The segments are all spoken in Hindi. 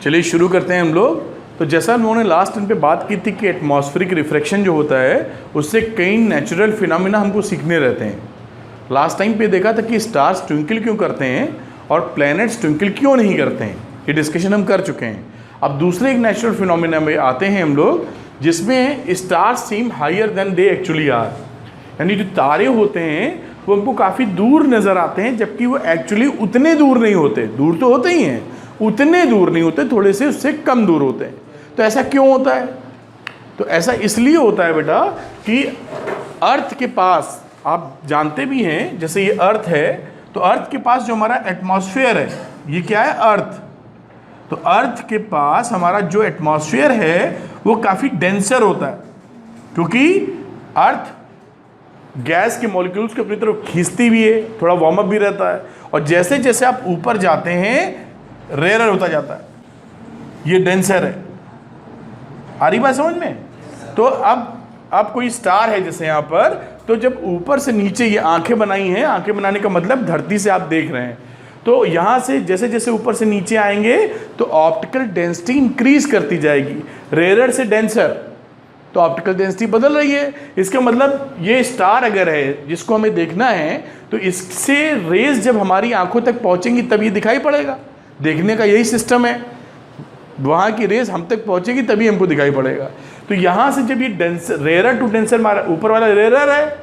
चलिए शुरू करते हैं हम लोग। तो जैसा हम लोगों ने लास्ट टाइम पे बात की थी कि एटमॉस्फेरिक रिफ्रैक्शन जो होता है उससे कई नेचुरल फिनोमेना हमको सीखने रहते हैं। लास्ट टाइम पे देखा था कि स्टार्स ट्विंकल क्यों करते हैं और प्लैनेट्स ट्विंकल क्यों नहीं करते हैं, ये डिस्कशन हम कर चुके हैं। अब दूसरे एक नेचुरल फिनोमेना में आते हैं हम लोग जिसमें stars seem higher than they actually are, यानी जो तारे होते हैं वो हमको काफ़ी दूर नज़र आते हैं जबकि वो एक्चुअली उतने दूर नहीं होते। दूर तो होते ही हैं, उतने दूर नहीं होते, थोड़े से उससे कम दूर होते हैं। तो ऐसा क्यों होता है? तो ऐसा इसलिए होता है बेटा कि अर्थ के पास, आप जानते भी हैं जैसे ये अर्थ है, तो अर्थ के पास जो हमारा एटमॉस्फेयर है, ये क्या है? अर्थ। तो अर्थ के पास हमारा जो एटमॉस्फेयर है वो काफ़ी डेंसर होता है, क्योंकि अर्थ गैस के मॉलिक्यूल्स को अपनी तरफ खींचती भी है, थोड़ा वार्म अप भी रहता है, और जैसे जैसे आप ऊपर जाते हैं रेयर होता जाता है, ये डेंसर है। आ रही बात समझ में? तो अब कोई स्टार है जैसे यहाँ पर, तो जब ऊपर से नीचे ये आंखें बनाई हैं, आंखें बनाने का मतलब धरती से आप देख रहे हैं, तो यहाँ से जैसे जैसे ऊपर से नीचे आएंगे तो ऑप्टिकल डेंसिटी इंक्रीज करती जाएगी, रेयर से डेंसर, तो ऑप्टिकल डेंसिटी बदल रही है। इसका मतलब ये स्टार अगर है जिसको हमें देखना है तो इससे रेज जब हमारी आंखों तक पहुंचेंगी तब ये दिखाई पड़ेगा। देखने का यही सिस्टम है, वहाँ की रेज हम तक पहुंचेगी तभी हमको दिखाई पड़ेगा। तो यहाँ से जब ये डेंसर, रेयर टू डेंसर, हमारा ऊपर वाला रेयर है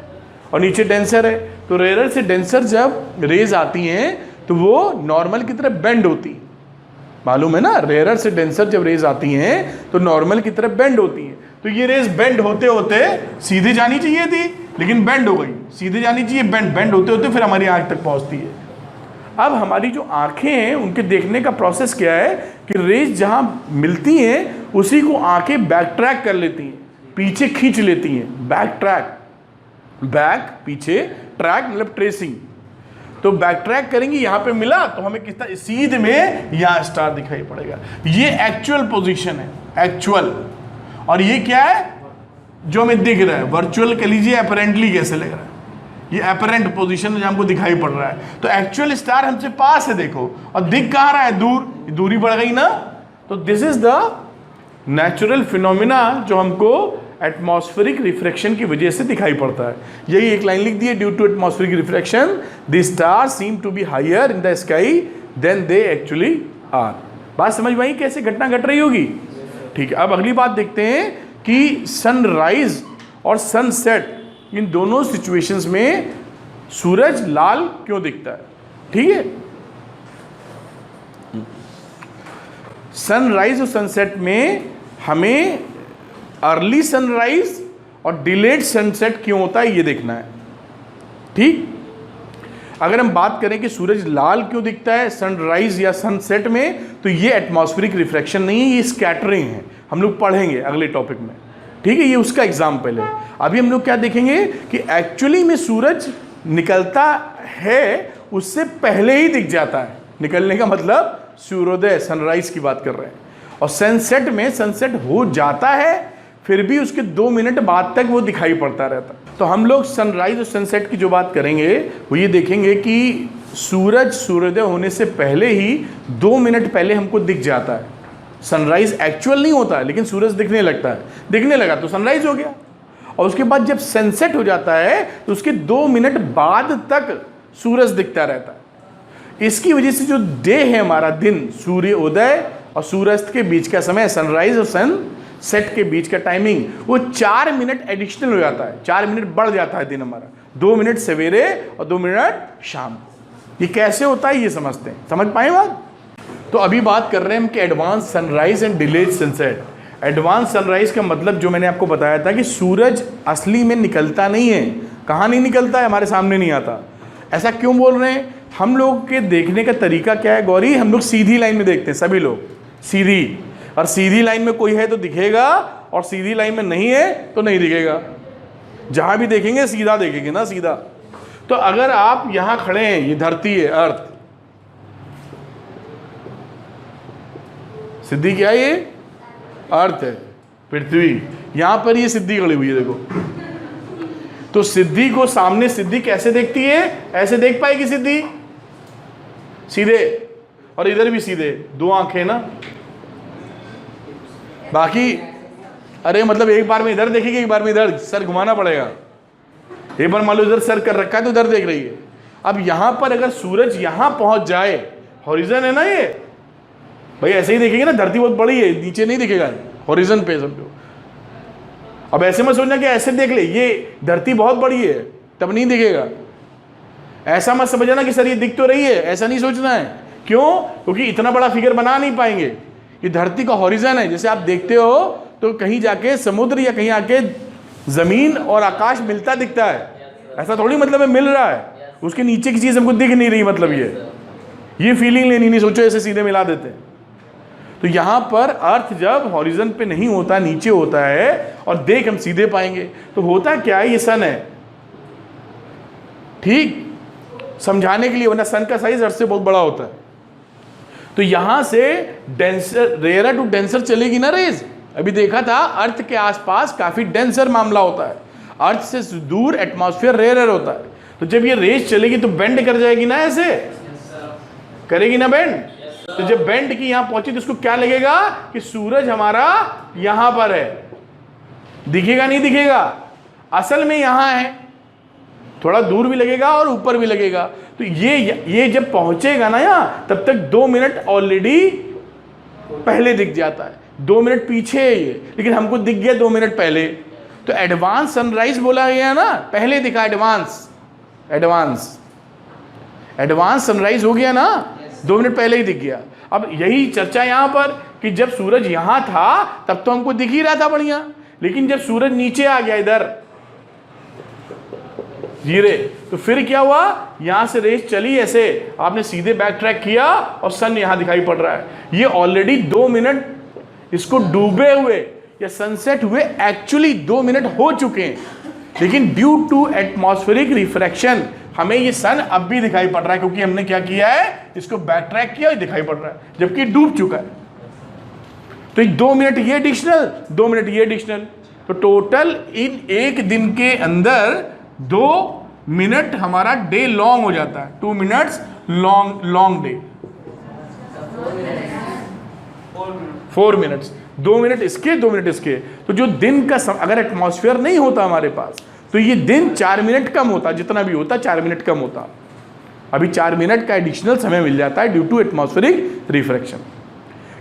और नीचे डेंसर है, तो रेयर से डेंसर जब रेज आती हैं तो वो नॉर्मल की तरफ बेंड होती है। मालूम है ना, रेयर से डेंसर जब रेज आती हैं तो नॉर्मल की तरफ बेंड होती हैं। तो ये रेज बेंड होते होते सीधे जानी चाहिए थी लेकिन बेंड हो गई, सीधे जानी चाहिए, बेंड होते होते फिर हमारी आंख तक पहुंचती है। अब हमारी जो आंखें हैं उनके देखने का प्रोसेस क्या है कि रेज जहां मिलती हैं उसी को आंखें बैक ट्रैक कर लेती हैं, पीछे खींच लेती हैं। बैक ट्रैक, बैक पीछे, ट्रैक मतलब ट्रेसिंग। तो बैक ट्रैक करेंगे, यहाँ पे मिला तो हमें किस तरह सीधे में यहाँ स्टार दिखाई पड़ेगा। ये एक्चुअल पोजीशन है, एक्चुअल। और ये क्या है जो हमें दिख रहा है? वर्चुअल कह लीजिए, अपरेंटली कैसे लग रहा है, ये अपरेंट पोजीशन है जो हमको दिखाई पड़ रहा है। तो एक्चुअल स्टार हमसे पास है देखो, और दिख कहाँ रहा है? दूर, दूरी बढ़ गई ना। तो this is the natural phenomena जो हमको एटमॉस्फेरिक रिफ्रैक्शन की वजह से दिखाई पड़ता है। यही एक लाइन लिख दी है, due to atmospheric refraction the star seem to be higher in the sky than they actually are. बात समझ में आई कैसे घटना घट रही होगी? ठीक है, अब अगली बात देखते हैं कि सनराइज और सनसेट, इन दोनों सिचुएशंस में सूरज लाल क्यों दिखता है? ठीक है, सनराइज और सनसेट में हमें अर्ली सनराइज और डिलेड सनसेट क्यों होता है ये देखना है। ठीक, अगर हम बात करें कि सूरज लाल क्यों दिखता है सनराइज या सनसेट में, तो ये एटमॉस्फेरिक रिफ्रैक्शन नहीं है, ये स्कैटरिंग है। हम लोग पढ़ेंगे अगले टॉपिक में, ठीक है, ये उसका एग्जाम्पल है। अभी हम लोग क्या देखेंगे कि एक्चुअली में सूरज निकलता है उससे पहले ही दिख जाता है। निकलने का मतलब सूर्योदय, सनराइज की बात कर रहे हैं। और सनसेट में सनसेट हो जाता है फिर भी उसके 2 मिनट बाद तक वो दिखाई पड़ता रहता है। तो हम लोग सनराइज और सनसेट की जो बात करेंगे वो ये देखेंगे कि सूरज सूर्योदय होने से पहले ही 2 मिनट पहले हमको दिख जाता है। सनराइज एक्चुअल नहीं होता है लेकिन सूरज दिखने लगता है, दिखने लगा तो सनराइज हो गया। और उसके बाद जब सनसेट हो जाता है तो उसके 2 मिनट बाद तक सूरज दिखता रहता है। इसकी वजह से जो डे है हमारा दिन, सूर्योदय और सूर्यास्त के बीच का समय, सनराइज और सनसेट के बीच का टाइमिंग, वो 4 मिनट एडिशनल हो जाता है, 4 मिनट बढ़ जाता है दिन हमारा। 2 मिनट सवेरे और 2 मिनट शाम। ये कैसे होता है ये समझते हैं, समझ पाए बात? तो अभी बात कर रहे हैं हम कि advance sunrise and delayed sunset. Advance sunrise का मतलब जो मैंने आपको बताया था कि सूरज असली में निकलता नहीं है। कहाँ नहीं निकलता है? हमारे सामने नहीं आता। ऐसा क्यों बोल रहे हैं? हम लोग के देखने का तरीका क्या है गौरी? हम लोग सीधी लाइन में देखते हैं, सभी लोग सीधी, और सीधी लाइन में कोई है तो दिखेगा और सीधी लाइन में नहीं है तो नहीं दिखेगा। जहाँ भी देखेंगे सीधा देखेंगे ना, सीधा। तो अगर आप यहाँ खड़े हैं, ये धरती है, अर्थ, सिद्धि क्या है? ये अर्थ है, पृथ्वी। यहाँ पर ये सिद्धि खड़ी हुई है देखो। तो सिद्धि को सामने सिद्धि कैसे देखती है? ऐसे देख पाएगी सिद्धि, सीधे, और इधर भी सीधे, 2 आंखें ना, बाकी अरे मतलब एक बार में इधर देखेगी, एक बार में इधर, सर घुमाना पड़ेगा। एक बार मान लो इधर सर कर रखा है तो इधर देख रही है। अब यहां पर अगर सूरज यहां पहुंच जाए, हॉरिजन है ना ये भाई, ऐसे ही देखेंगे ना, धरती बहुत बड़ी है, नीचे नहीं दिखेगा, हॉरिजन पे समझो। अब ऐसे मत सोचना कि ऐसे देख ले, ये धरती बहुत बड़ी है तब नहीं दिखेगा, ऐसा मत समझना कि सर ये दिख तो रही है, ऐसा नहीं सोचना है। क्यों? क्योंकि इतना बड़ा फिगर बना नहीं पाएंगे, ये धरती का हॉरिजन है। जैसे आप देखते हो तो कहीं जाके समुद्र या कहीं आके जमीन और आकाश मिलता दिखता है, ऐसा थोड़ी मतलब है मिल रहा है, उसके नीचे की चीज हमको दिख नहीं रही, मतलब ये फीलिंग लेनी नहीं, सोचो ऐसे सीधे मिला देते हैं। तो यहां पर अर्थ जब हॉरिजन पे नहीं होता, नीचे होता है, और देख हम सीधे पाएंगे, तो होता क्या है, ये सन है, ठीक समझाने के लिए, वरना सन का साइज अर्थ से बहुत बड़ा होता है। तो यहां से डेंसर, रेयर टू डेंसर चलेगी ना रेज। अभी देखा था अर्थ के आसपास काफी डेंसर मामला होता है, अर्थ से दूर एटमॉस्फेयर रेयर होता है। तो जब ये रेज चलेगी तो बेंड कर जाएगी ना, ऐसे करेगी ना बेंड। तो जब बेंड की यहां पहुंची तो उसको क्या लगेगा कि सूरज हमारा यहां पर है, दिखेगा नहीं दिखेगा, असल में यहां है, थोड़ा दूर भी लगेगा और ऊपर भी लगेगा। तो ये जब पहुंचेगा ना यहां, तब तक 2 मिनट ऑलरेडी पहले दिख जाता है, 2 मिनट पीछे है ये, लेकिन हमको दिख गया 2 मिनट पहले। तो एडवांस सनराइज बोला गया ना, पहले दिखा, एडवांस सनराइज हो गया ना, 2 मिनट पहले ही दिख गया। अब यही चर्चा यहां पर कि जब सूरज यहां था तब तो हमको दिख ही रहा था बढ़िया, लेकिन जब सूरज नीचे आ गया इधर जीरे, तो फिर क्या हुआ, यहां से रेस चली ऐसे, आपने सीधे बैक ट्रैक किया और सन यहां दिखाई पड़ रहा है। ये ऑलरेडी 2 मिनट इसको डूबे हुए या सनसेट हुए एक्चुअली 2 मिनट हो चुके हैं, लेकिन ड्यू टू एटमॉस्फेरिक रिफ्रैक्शन हमें ये सन अब भी दिखाई पड़ रहा है, क्योंकि हमने क्या किया है, इसको बैक ट्रैक किया, दिखाई पड़ रहा है, जबकि डूब चुका है। तो 2 मिनट ये एडिशनल, 2 मिनट ये एडिशनल, तो टोटल इन एक दिन के अंदर 2 मिनट हमारा डे लॉन्ग हो जाता है, 2 minutes long day, 4 minutes, 2 minute इसके, 2 मिनट इसके। तो जो दिन का अगर एटमॉस्फेयर नहीं होता हमारे पास तो ये दिन 4 मिनट कम होता, जितना भी होता 4 मिनट कम होता। अभी 4 मिनट का एडिशनल समय मिल जाता है ड्यू टू एटमॉस्फेरिक रिफ्रैक्शन।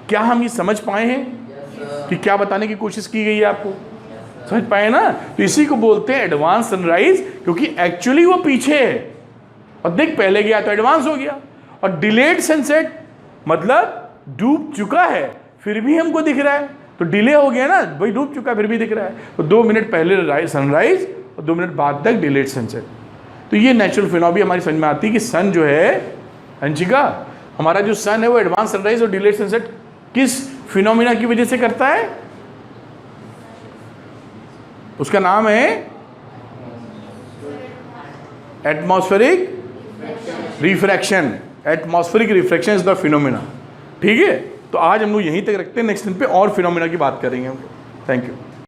क्या हम ये समझ पाए हैं कि क्या बताने की कोशिश की गई है, आपको समझ पाए ना? तो इसी को बोलते हैं एडवांस सनराइज, क्योंकि एक्चुअली वो पीछे है और देख पहले गया तो एडवांस हो गया। और डिलेड सनसेट मतलब डूब चुका है फिर भी हमको दिख रहा है, तो डिले हो गया ना भाई, डूब चुका फिर भी दिख रहा है। तो 2 मिनट पहले सनराइज और 2 मिनट बाद तक डिलेड सनसेट। तो ये नेचुरल फिनोमेना हमारी समझ में आती है कि सन जो है, अंशिका हमारा जो सन है वो एडवांस सनराइज और डिलेड सनसेट किस फिनोमेना की वजह से करता है, उसका नाम है atmospheric refraction. Atmospheric refraction is the phenomena. ठीक है, तो आज हम लोग यहीं तक रखते हैं, नेक्स्ट दिन पे और फिनोमेना की बात करेंगे। Thank you.